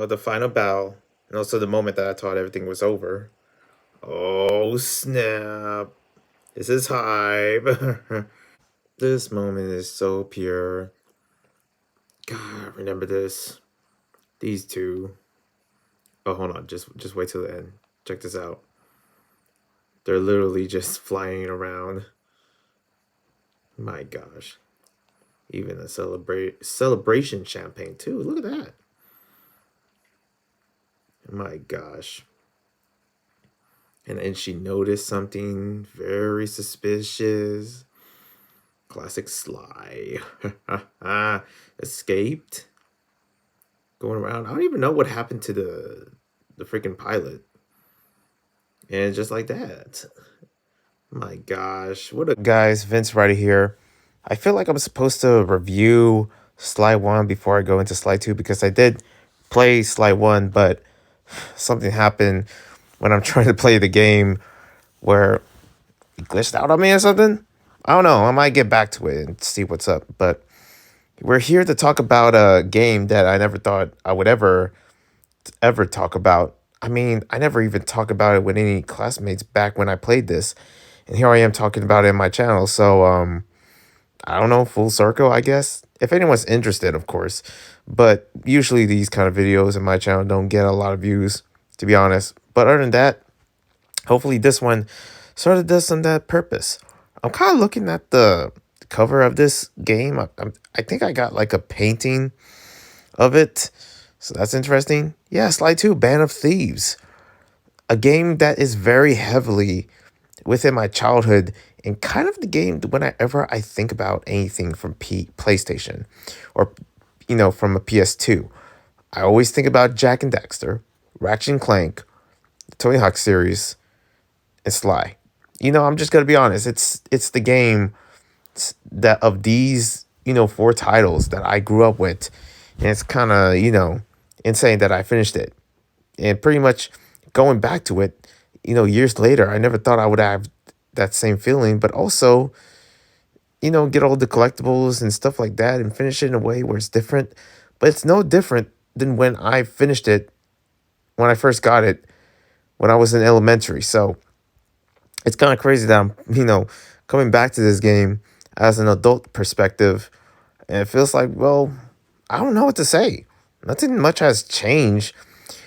the final bell, and also the moment that I thought everything was over. Oh snap! This is hype. This moment is so pure. God, remember this. These two. Oh, hold on. Just wait till the end. Check this out. They're literally just flying around. My gosh. Even a celebration champagne too. Look at that. My gosh. And then she noticed something very suspicious. Classic Sly. Escaped. Going around. I don't even know what happened to the freaking pilot. And just like that. My gosh. What a guys, Vince right here. I feel like I'm supposed to review Sly 1 before I go into Sly 2 because I did play Sly 1, but something happened when I'm trying to play the game where it glitched out on me or something. I don't know. I might get back to it and see what's up. But we're here to talk about a game that I never thought I would ever talk about. I mean, I never even talked about it with any classmates back when I played this. And here I am talking about it in my channel. So I don't know, full circle, I guess. If anyone's interested, of course. But usually these kind of videos in my channel don't get a lot of views, to be honest. But other than that, hopefully this one sort of does some of that purpose. I'm kind of looking at the cover of this game. I think I got like a painting of it. So that's interesting. Yeah, Sly 2, Band of Thieves. A game that is very heavily within my childhood and kind of the game whenever I think about anything from PlayStation or, from a PS2. I always think about Jack and Daxter, Ratchet and Clank, the Tony Hawk series, and Sly. I'm just gonna be honest. It's the game that of these, four titles that I grew up with. And it's kind of, insane that I finished it. And pretty much going back to it, years later, I never thought I would have that same feeling, but also, get all the collectibles and stuff like that and finish it in a way where it's different. But it's no different than when I finished it, when I first got it, when I was in elementary. So it's kind of crazy that I'm, coming back to this game as an adult perspective. And it feels like, well, I don't know what to say. Nothing much has changed.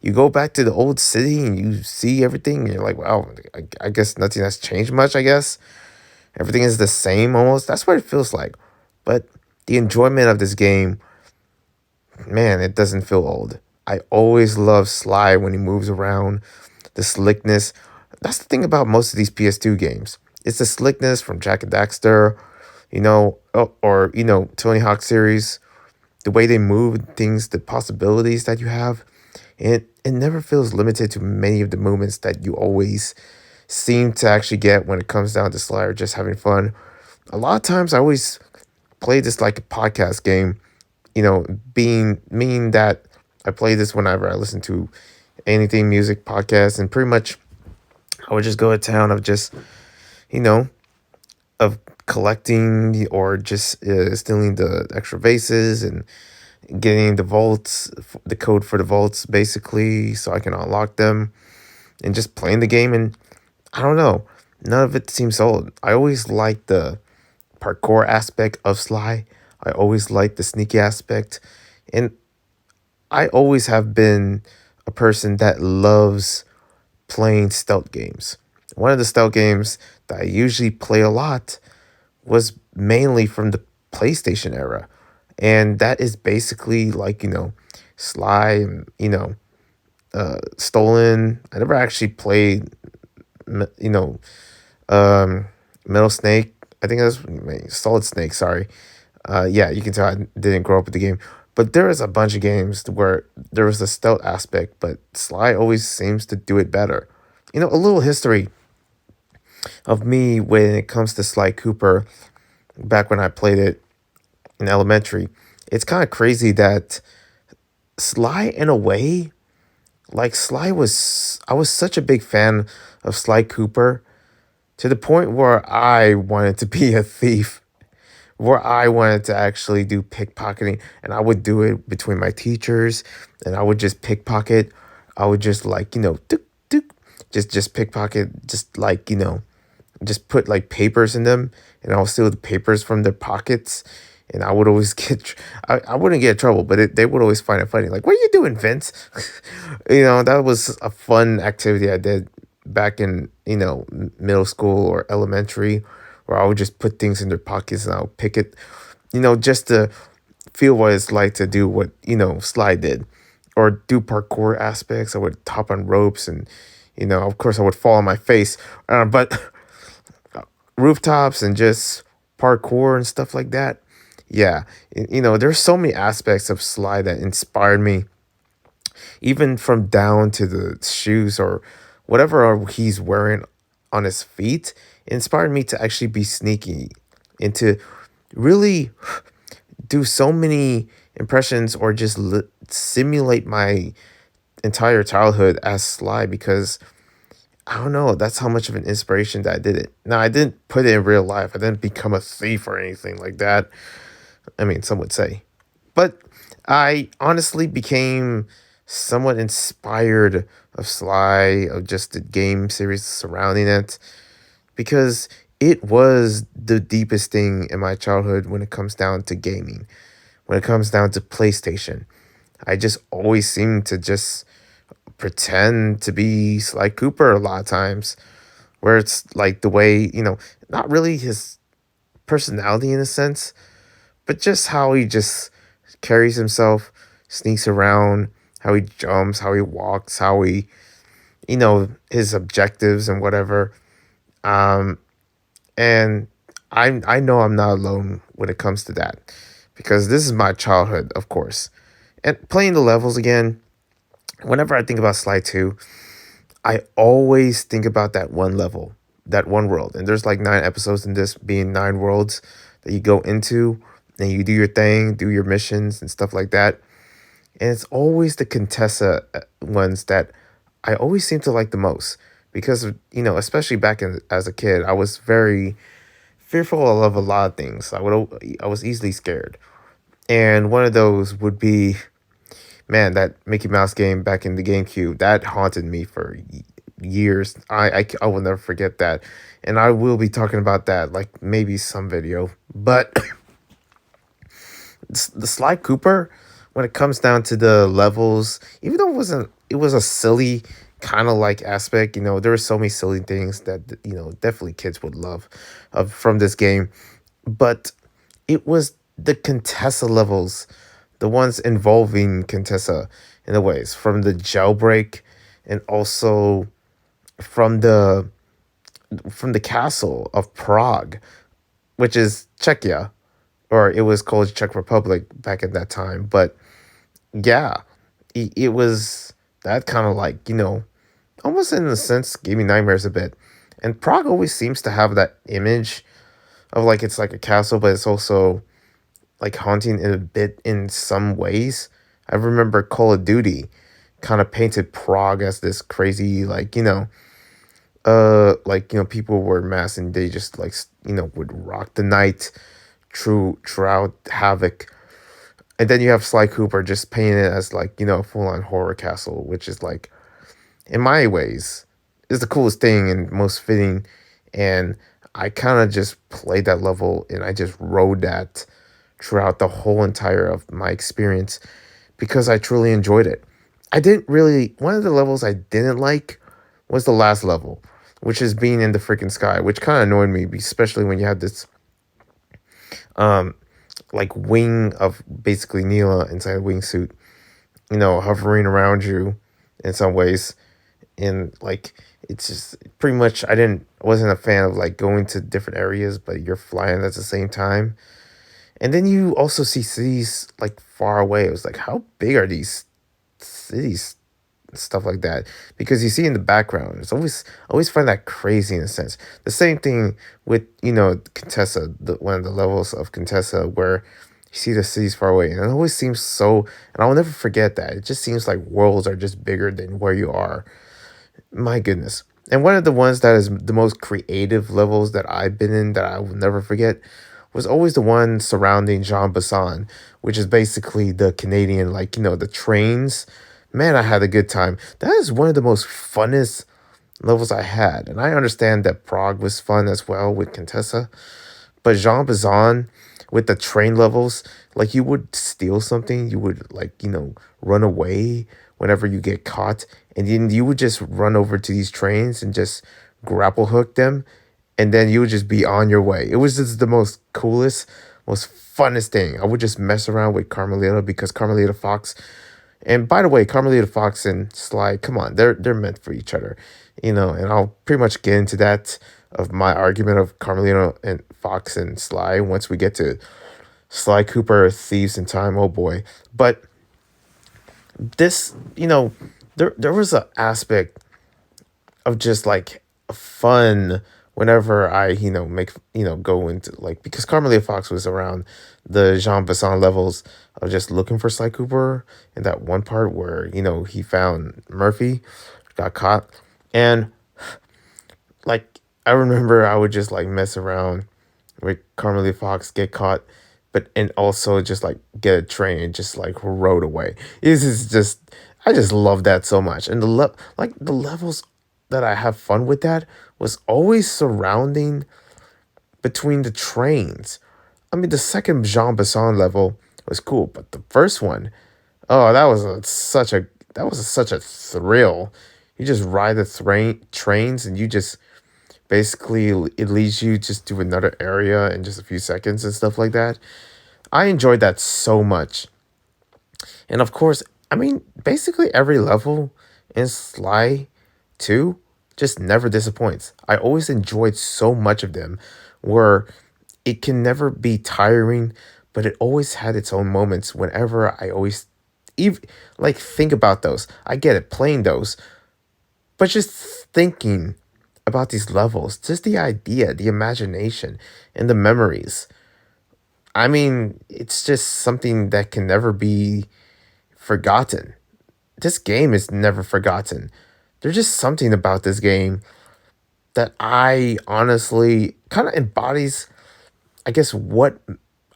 You go back to the old city and you see everything. And you're like, wow, I guess nothing has changed much, I guess. Everything is the same almost. That's what it feels like. But the enjoyment of this game, man, it doesn't feel old. I always love Sly when he moves around, the slickness. That's the thing about most of these PS2 games. It's the slickness from Jack and Daxter, or Tony Hawk series, the way they move things, the possibilities that you have. It never feels limited to many of the moments that you always seem to actually get when it comes down to Sly or just having fun. A lot of times I always play this like a podcast game, meaning that I play this whenever I listen to anything music podcast, and pretty much I would just go to town of just, you know, of collecting or just stealing the extra vases and getting the vaults, the code for the vaults basically, so I can unlock them and just playing the game. And I don't know, none of it seems old. I always liked the parkour aspect of Sly. I always liked the sneaky aspect. And I always have been a person that loves playing stealth games. One of the stealth games that I usually play a lot was mainly from the PlayStation era. And that is basically like, Sly and, Stolen. I never actually played, you know, Metal Snake. I think that's Solid Snake, sorry. Yeah, you can tell I didn't grow up with the game. But there is a bunch of games where there was the stealth aspect, but Sly always seems to do it better. A little history of me when it comes to Sly Cooper back when I played it in elementary. It's kind of crazy that Sly, in a way, like I was such a big fan of Sly Cooper to the point where I wanted to be a thief where I wanted to actually do pickpocketing, and I would do it between my teachers, and I would just pickpocket. I would just like tuk, tuk, just pickpocket, just like just put like papers in them, and I'll steal the papers from their pockets. And I would always I wouldn't get in trouble, but they would always find it funny. Like, what are you doing, Vince? That was a fun activity I did back in, middle school or elementary, where I would just put things in their pockets and I'll pick it, just to feel what it's like to do what, Sly did or do parkour aspects. I would hop on ropes and, of course I would fall on my face. But rooftops and just parkour and stuff like that. Yeah, there's so many aspects of Sly that inspired me, even from down to the shoes or whatever he's wearing on his feet. It inspired me to actually be sneaky and to really do so many impressions or just simulate my entire childhood as Sly because I don't know. That's how much of an inspiration that I did it. Now, I didn't put it in real life. I didn't become a thief or anything like that. I mean, some would say. But I honestly became somewhat inspired of Sly, of just the game series surrounding it, because it was the deepest thing in my childhood when it comes down to gaming, when it comes down to PlayStation. I just always seemed to just pretend to be Sly Cooper a lot of times, where it's like the way, not really his personality in a sense, but just how he just carries himself, sneaks around, how he jumps, how he walks, how he, his objectives and whatever. Um, and I know I'm not alone when it comes to that because this is my childhood, of course. And playing the levels again, whenever I think about Sly 2, I always think about that one level, that one world. And there's like 9 episodes in this, being 9 worlds that you go into and you do your thing, do your missions and stuff like that. And it's always the Contessa ones that I always seem to like the most because, especially back as a kid, I was very fearful of a lot of things. I was easily scared. And one of those would be, man, that Mickey Mouse game back in the GameCube, that haunted me for years. I will never forget that. And I will be talking about that, like maybe some video. But the Sly Cooper, when it comes down to the levels, even though it was a silly kind of like aspect, there were so many silly things that, definitely kids would love from this game. But it was the Contessa levels, the ones involving Contessa in a ways, from the jailbreak and also from the castle of Prague, which is Czechia, or it was called Czech Republic back at that time. But yeah, it was that kind of like, almost in a sense gave me nightmares a bit. And Prague always seems to have that image of like it's like a castle, but it's also like haunting in a bit in some ways. I remember Call of Duty kind of painted Prague as this crazy, like, people were mass and they just like, would rock the night throughout Havoc. And then you have Sly Cooper just painting it as like, a full on horror castle, which is like, in my ways, is the coolest thing and most fitting. And I kind of just played that level and I just rode that throughout the whole entire of my experience because I truly enjoyed it. I didn't really, one of the levels I didn't like was the last level, which is being in the freaking sky, which kind of annoyed me, especially when you had this um like wing of basically Neela inside a wingsuit, hovering around you in some ways. And like it's just pretty much I wasn't a fan of like going to different areas, but you're flying at the same time. And then you also see cities like far away. It was like, how big are these cities? Stuff like that. Because you see in the background, it's always find that crazy in a sense. The same thing with, Contessa, one of the levels of Contessa where you see the cities far away. And it always seems so, and I'll never forget that. It just seems like worlds are just bigger than where you are. My goodness. And one of the ones that is the most creative levels that I've been in that I will never forget was always the one surrounding Jean Bassan, which is basically the Canadian, like, the trains. Man, I had a good time. That is one of the most funnest levels I had. And I understand that Prague was fun as well with Contessa. But Jean Bazan with the train levels, like you would steal something, you would like, run away whenever you get caught. And then you would just run over to these trains and just grapple hook them. And then you would just be on your way. It was just the most coolest, most funnest thing. I would just mess around with Carmelita because Carmelita Fox, and by the way, Carmelita Fox and Sly, come on, they're meant for each other, and I'll pretty much get into that of my argument of Carmelita and Fox and Sly once we get to Sly Cooper, Thieves in Time. Oh boy. But this, there was an aspect of just like fun whenever I, make, go into like, because Carmelita Fox was around the Jean Bassan levels of just looking for Sly Cooper in that one part where, he found Murphy, got caught. And like, I remember I would just like mess around with Carmelita Fox, get caught, but and also just like get a train and just like rode away. This is just I just love that so much. And like the levels that I have fun with that was always surrounding between the trains. I mean, the second Jean Bassan level was cool, but the first one, oh, that was such a thrill. You just ride the trains and you just basically it leads you just to another area in just a few seconds and stuff like that. I enjoyed that so much. And of course, I mean, basically every level in Sly 2 just never disappoints. I always enjoyed so much of them where it can never be tiring, but it always had its own moments whenever I always even like think about those. I get it playing those, but just thinking about these levels, just the idea, the imagination, and the memories. I mean, it's just something that can never be forgotten. This game is never forgotten. There's just something about this game that I honestly kind of embodies, I guess, what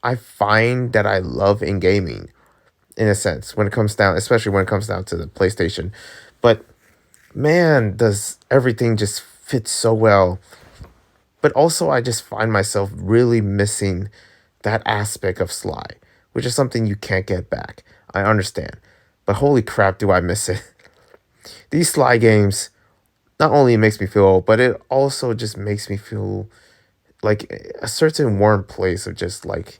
I find that I love in gaming, in a sense, when it comes down, especially when it comes down to the PlayStation. But man, does everything just fit so well. But also, I just find myself really missing that aspect of Sly, which is something you can't get back. I understand. But holy crap, do I miss it. These Sly games not only makes me feel old, but it also just makes me feel like a certain warm place of just like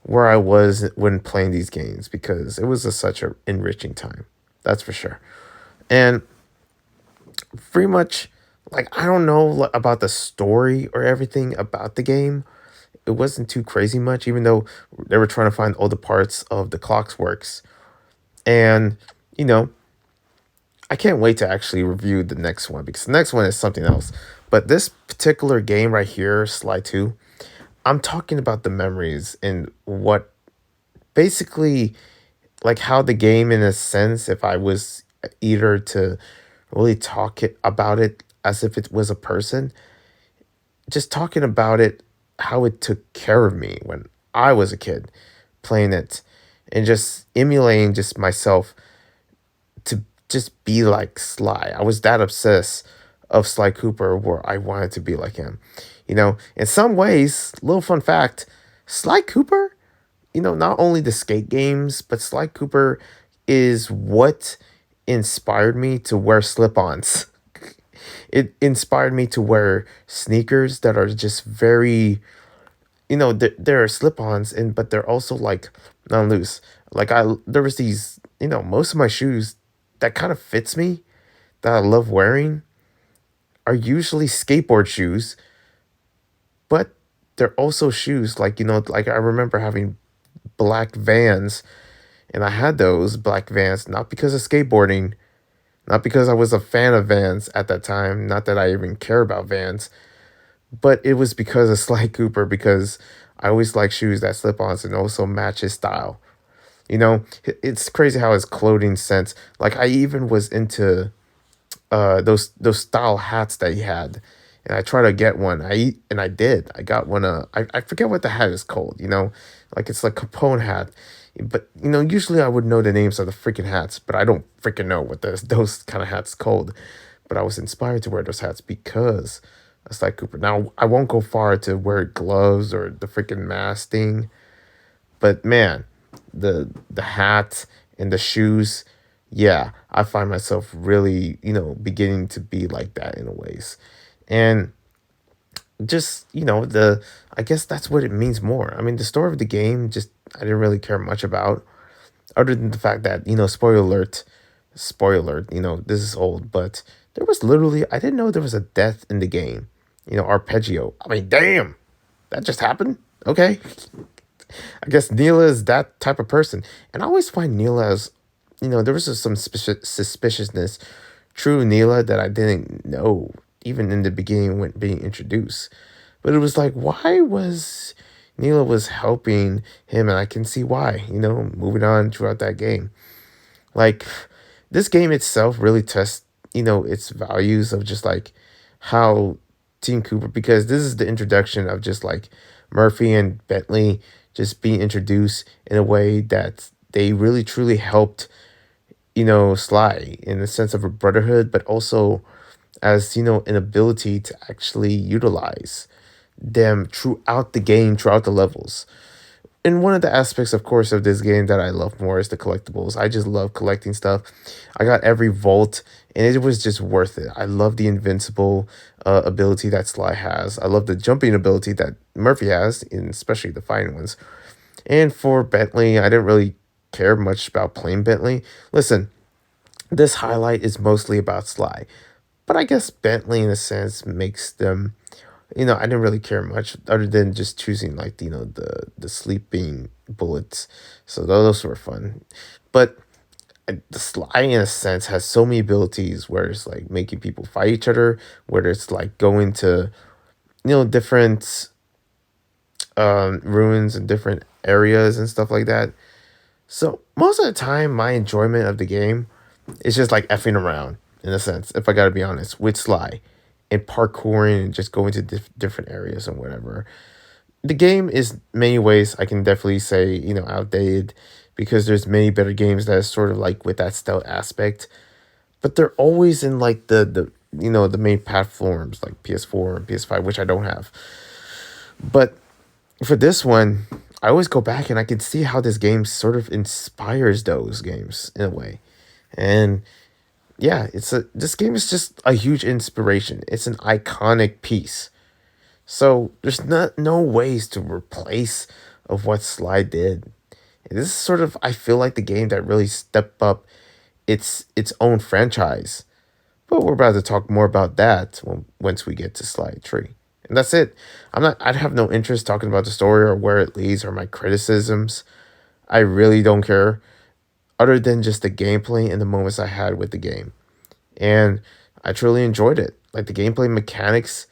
where I was when playing these games because it was such an enriching time. That's for sure. And pretty much, like, I don't know about the story or everything about the game. It wasn't too crazy much, even though they were trying to find all the parts of the clock's works. And, you know, I can't wait to actually review the next one because the next one is something else. But this particular game right here, Sly 2, I'm talking about the memories and what basically like how the game in a sense, if I was either to really talk about it as if it was a person, just talking about it, how it took care of me when I was a kid playing it and just emulating just myself to just be like Sly. I was that obsessed of Sly Cooper where I wanted to be like him. In some ways, little fun fact, Sly Cooper, not only the skate games, but Sly Cooper is what inspired me to wear slip-ons. It inspired me to wear sneakers that are just very, they're slip-ons and but they're also like not loose. Like there was these, most of my shoes that kind of fits me that I love wearing are usually skateboard shoes, but they're also shoes like, like I remember having black Vans and I had those black Vans not because of skateboarding, not because I was a fan of Vans at that time, not that I even care about Vans, but it was because of Sly Cooper because I always like shoes that slip ons and also match his style. It's crazy how his clothing sense. Like I even was into those style hats that he had, and I try to get one. I did. I got one. I forget what the hat is called. Like it's like Capone hat. But usually I would know the names of the freaking hats, but I don't freaking know what those kind of hats called. But I was inspired to wear those hats because of Sly Cooper. Now I won't go far to wear gloves or the freaking mask thing, but man, the hat and the shoes, yeah, I find myself really, beginning to be like that in a ways. And just, the I guess that's what it means more. I mean, the story of the game just I didn't really care much about, other than the fact that, spoiler alert, this is old, but there was literally I didn't know there was a death in the game. Arpeggio. I mean, damn, that just happened. Okay. I guess Neela is that type of person. And I always find Neela as, there was just some suspiciousness. True Neela that I didn't know even in the beginning when being introduced. But it was like, why was Neela was helping him? And I can see why, moving on throughout that game. Like, this game itself really tests, its values of just like how Team Cooper, because this is the introduction of just like Murphy and Bentley just being introduced in a way that they really truly helped, Sly in the sense of a brotherhood, but also as, an ability to actually utilize them throughout the game, throughout the levels. And one of the aspects, of course, of this game that I love more is the collectibles. I just love collecting stuff. I got every vault, and it was just worth it. I love the invincible ability that Sly has. I love the jumping ability that Murphy has, and especially the fighting ones. And for Bentley, I didn't really care much about playing Bentley. Listen, this highlight is mostly about Sly, but I guess Bentley, in a sense, makes them. I didn't really care much other than just choosing like the sleeping bullets. So those were fun, but the Sly, in a sense, has so many abilities where it's like making people fight each other, whether it's like going to different ruins and different areas and stuff like that. So most of the time, my enjoyment of the game is just like effing around, in a sense, if I gotta be honest, with Sly and parkouring and just going to different areas and whatever. The game is many ways I can definitely say, outdated, because there's many better games that is sort of like with that stealth aspect, but they're always in like the main platforms like PS4 and PS5, which I don't have. But for this one, I always go back and I can see how this game sort of inspires those games in a way. And yeah, this game is just a huge inspiration. It's an iconic piece. So there's no ways to replace of what Sly did. And this is sort of, I feel like, the game that really stepped up its own franchise. But we're about to talk more about that once we get to Slide 3. And that's it. I'd have no interest talking about the story or where it leads or my criticisms. I really don't care, other than just the gameplay and the moments I had with the game. And I truly enjoyed it. Like, the gameplay mechanics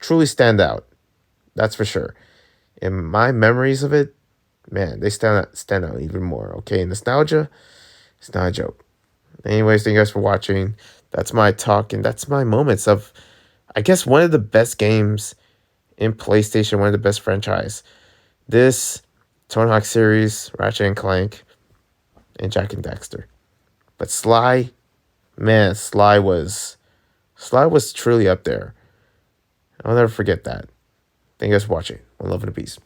truly stand out. That's for sure. And my memories of it, man, they stand out even more. Okay, nostalgia, it's not a joke. Anyways, thank you guys for watching. That's my talk, and that's my moments of, I guess, one of the best games in PlayStation, one of the best franchise. This, Tony Hawk series, Ratchet and Clank, and Jack and Daxter. But Sly, man, Sly was truly up there. I'll never forget that. Thank you guys for watching. One love and a peace.